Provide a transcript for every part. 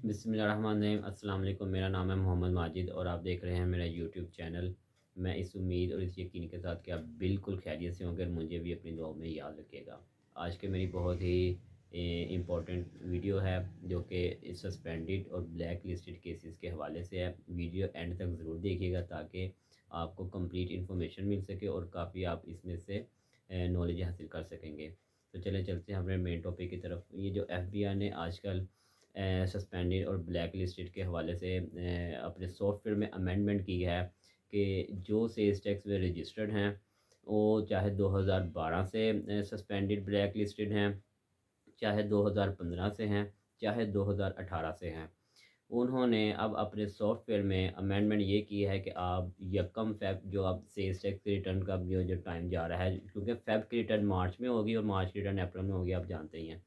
बिस्मिल्लाहिर्रहमानिर्रहीम। अस्सलाम वालेकुम। मेरा नाम है मोहम्मद माजिद और आप देख रहे हैं मेरा यूट्यूब चैनल। मैं इस उम्मीद और इस यकीन के साथ कि आप बिल्कुल खैरियत से होंगे और मुझे भी अपनी दुआओं में याद रखिएगा। आज की मेरी बहुत ही इम्पोर्टेंट वीडियो है जो कि सस्पेंडेड और ब्लैक लिस्टेड केसेस के हवाले से है। वीडियो एंड तक ज़रूर देखिएगा ताकि आपको कंप्लीट इन्फॉर्मेशन मिल सके और काफ़ी आप इसमें से नॉलेज हासिल कर सकेंगे। तो चलें चलते हैं अपने मेन टॉपिक की तरफ। ये जो एफबीआई ने आजकल सस्पेंडेड और ब्लैक लिस्टेड के हवाले से अपने सॉफ्टवेयर में अमेंडमेंट की है कि जो सेल्स टैक्स में रजिस्टर्ड हैं वो चाहे 2012 से सस्पेंडेड ब्लैक लिस्टेड हैं, चाहे 2015 से हैं, चाहे 2018 से हैं। उन्होंने अब अपने सॉफ्टवेयर में अमेंडमेंट ये की है कि आप यकम फ़ेब जो अब सेल्स टैक्स के रिटर्न का जो टाइम जा रहा है, क्योंकि फ़ेब की रिटर्न मार्च में होगी और मार्च की रिटर्न अप्रैल में होगी, आप जानते ही हैं।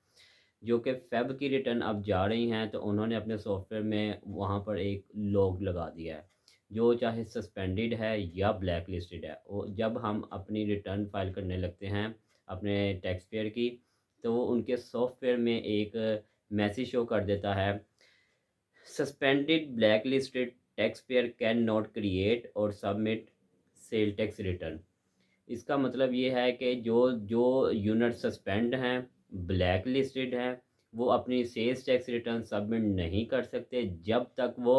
जो कि फ़ेब की रिटर्न अब जा रही हैं तो उन्होंने अपने सॉफ्टवेयर में वहाँ पर एक लॉग लगा दिया है। जो चाहे सस्पेंडेड है या ब्लैक लिस्टेड है, वो जब हम अपनी रिटर्न फ़ाइल करने लगते हैं अपने टैक्स पेयर की, तो वो उनके सॉफ्टवेयर में एक मैसेज शो कर देता है, suspended black listed tax payer can not create और सबमिट सेल टैक्स रिटर्न। इसका मतलब ये है कि जो जो यूनिट सस्पेंड हैं, ब्लैक लिस्टेड हैं, वो अपनी सेल्स टैक्स रिटर्न सबमिट नहीं कर सकते जब तक वो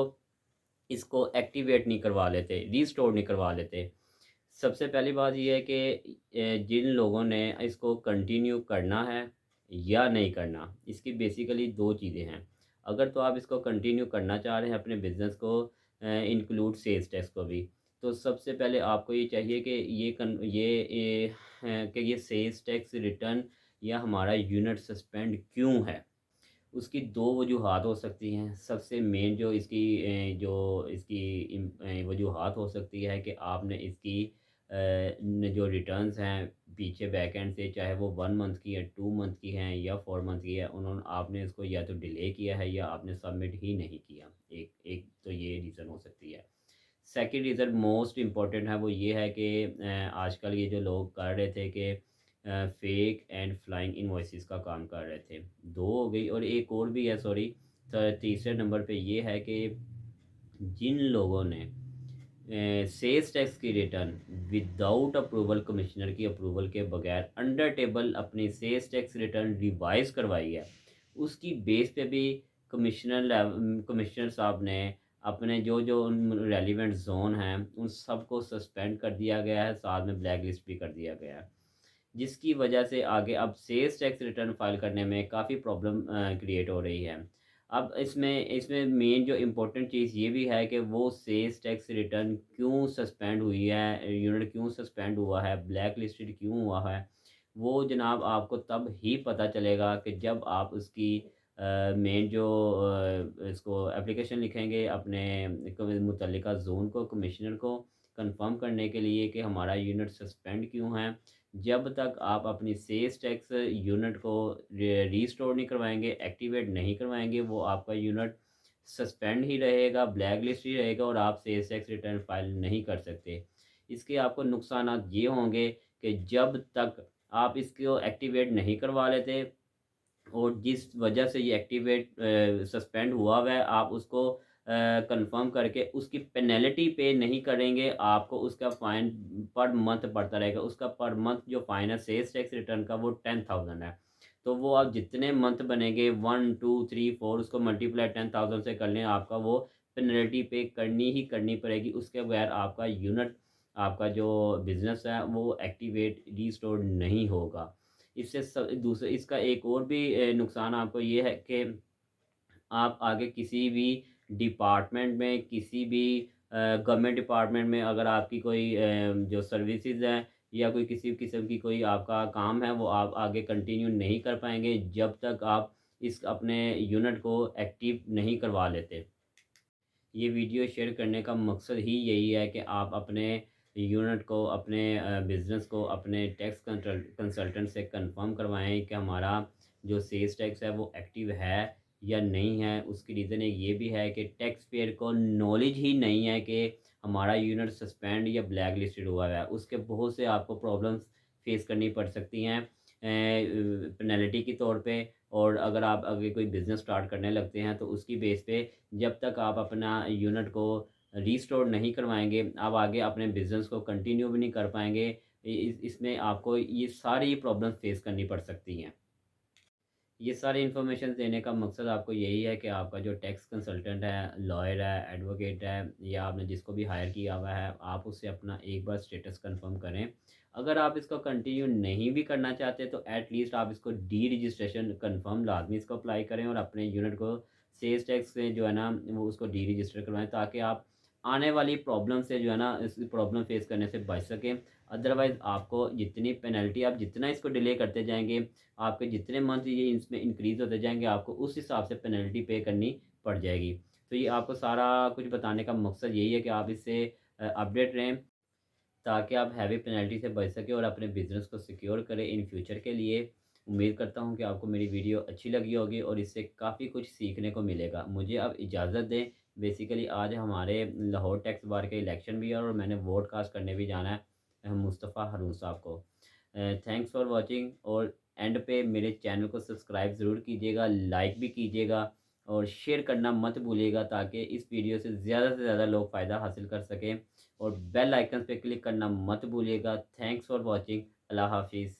इसको एक्टिवेट नहीं करवा लेते, रीस्टोर नहीं करवा लेते। सबसे पहली बात ये है कि जिन लोगों ने इसको कंटिन्यू करना है या नहीं करना, इसकी बेसिकली 2 चीज़ें हैं। अगर तो आप इसको कंटिन्यू करना चाह रहे हैं अपने बिज़नेस को इंक्लूड सेल्स टैक्स को भी, तो सबसे पहले आपको ये चाहिए कि कि ये सेल्स टैक्स रिटर्न या हमारा यूनिट सस्पेंड क्यों है? उसकी 2 वजूहात हो सकती हैं। सबसे मेन जो इसकी वजूहात हो सकती है कि आपने इसकी जो रिटर्न्स हैं पीछे बैक एंड से, चाहे वो 1 मंथ की है, 2 मंथ की हैं या 4 मंथ की है, आपने इसको या तो डिले किया है या आपने सबमिट ही नहीं किया। एक एक तो ये रीज़न हो सकती है। सेकंड रीज़न मोस्ट इम्पॉर्टेंट है, वो ये है कि आजकल ये जो लोग कर रहे थे कि फेक एंड फ्लाइंग इनवॉइसेस का काम कर रहे थे। 2 हो गई और एक और भी है, सॉरी। तीसरे नंबर पे ये है कि जिन लोगों ने सेल्स टैक्स की रिटर्न विदाउट अप्रूवल, कमिश्नर की अप्रूवल के बगैर अंडर टेबल अपनी सेल्स टैक्स रिटर्न रिवाइज करवाई है, उसकी बेस पे भी कमिश्नर साहब ने अपने जो जो रेलिवेंट जोन हैं उन सबको सस्पेंड कर दिया गया है, साथ में ब्लैक लिस्ट भी कर दिया गया है, जिसकी वजह से आगे अब सेल्स टैक्स रिटर्न फाइल करने में काफ़ी प्रॉब्लम क्रिएट हो रही है। अब इसमें इसमें मेन जो इम्पोर्टेंट चीज़ ये भी है कि वो सेल्स टैक्स रिटर्न क्यों सस्पेंड हुई है, यूनिट क्यों सस्पेंड हुआ है, ब्लैक लिस्टेड क्यों हुआ है, वो जनाब आपको तब ही पता चलेगा कि जब आप उसकी मेन जो इसको एप्लीकेशन लिखेंगे अपने मुतल्लिका ज़ोन को, कमिश्नर को कंफर्म करने के लिए कि हमारा यूनिट सस्पेंड क्यों है। जब तक आप अपनी सेल्स टैक्स यूनिट को रीस्टोर नहीं करवाएँगे, एक्टिवेट नहीं करवाएँगे, वो आपका यूनिट सस्पेंड ही रहेगा, ब्लैक लिस्ट ही रहेगा और आप सेल्स टैक्स रिटर्न फाइल नहीं कर सकते। इसके आपको नुकसानात ये होंगे कि जब तक आप इसको एक्टिवेट नहीं करवा लेते और जिस वजह से ये सस्पेंड हुआ है, आप उसको कंफर्म करके उसकी पेनल्टी पे नहीं करेंगे, आपको उसका फ़ाइन पर मंथ पड़ता रहेगा। उसका पर मंथ जो फ़ाइन है सेल्स टैक्स रिटर्न का, वो 10,000 है। तो वो आप जितने मंथ बनेंगे 1, 2, 3, 4 उसको मल्टीप्लाई 10,000 से कर लें, आपका वो पेनल्टी पे करनी ही करनी पड़ेगी। उसके बगैर आपका यूनिट, आपका जो बिज़नेस है वो एक्टिवेट रिस्टोर नहीं होगा। इससे दूसरे इसका एक और भी नुकसान आपको ये है कि आप आगे किसी भी डिपार्टमेंट में, किसी भी गवर्नमेंट डिपार्टमेंट में अगर आपकी कोई जो सर्विसेज हैं या कोई किसी किस्म की कोई आपका काम है, वो आप आगे कंटिन्यू नहीं कर पाएँगे जब तक आप इस अपने यूनिट को एक्टिव नहीं करवा लेते। ये वीडियो शेयर करने का मकसद ही यही है कि आप अपने यूनिट को, अपने बिज़नेस को अपने टैक्स कंसल्टेंट से कंफर्म करवाएं कि हमारा जो सेल्स टैक्स है वो एक्टिव है या नहीं है। उसकी रीज़न एक ये भी है कि टैक्स पेयर को नॉलेज ही नहीं है कि हमारा यूनिट सस्पेंड या ब्लैक लिस्टेड हुआ है। उसके बहुत से आपको प्रॉब्लम्स फेस करनी पड़ सकती हैं पेनल्टी के तौर पे। और अगर आप आगे कोई बिज़नेस स्टार्ट करने लगते हैं तो उसकी बेस पे जब तक आप अपना यूनिट को रीस्टोर नहीं करवाएँगे, आप आगे अपने बिज़नेस को कंटिन्यू भी नहीं कर पाएँगे। इसमें आपको ये सारी प्रॉब्लम फेस करनी पड़ सकती हैं। ये सारी इन्फॉर्मेशन देने का मकसद आपको यही है कि आपका जो टैक्स कंसल्टेंट है, लॉयर है, एडवोकेट है या आपने जिसको भी हायर किया हुआ है, आप उससे अपना एक बार स्टेटस कंफर्म करें। अगर आप इसको कंटिन्यू नहीं भी करना चाहते तो एट लीस्ट आप इसको डी रजिस्ट्रेशन कंफर्म लाज़मी इसको अप्लाई करें और अपने यूनिट को सेल्स टैक्स से जो है ना वो उसको डी रजिस्टर करवाएँ ताकि आप आने वाली प्रॉब्लम से जो है ना इस प्रॉब्लम फेस करने से बच सकें। अदरवाइज़ आपको जितनी पेनल्टी आप जितना इसको डिले करते जाएँगे आपके जितने मंथ ये इसमें इंक्रीज़ होते जाएँगे, आपको उस हिसाब से पेनल्टी पे करनी पड़ जाएगी। तो ये आपको सारा कुछ बताने का मकसद यही है कि आप इससे अपडेट रहें, ताकि आप हैवी पेनल्टी से बच सकें और अपने बिज़नेस को सिक्योर करें इन फ्यूचर के लिए। उम्मीद करता हूँ कि आपको मेरी वीडियो अच्छी लगी होगी और इससे काफ़ी कुछ सीखने को मिलेगा। मुझे अब इजाज़त दें। बेसिकली आज हमारे लाहौर टैक्स बार के इलेक्शन भी है और मैंने वोट कास्ट करने भी जाना है मुस्तफ़ा हारून साहब को। थैंक्स फॉर वॉचिंग और एंड पे मेरे चैनल को सब्सक्राइब ज़रूर कीजिएगा, लाइक भी कीजिएगा और शेयर करना मत भूलिएगा ताकि इस वीडियो से ज़्यादा लोग फ़ायदा हासिल कर सकें और बेल आइकन पे क्लिक करना मत भूलिएगा। Thanks for watching. अल्लाह हाफ़िज़।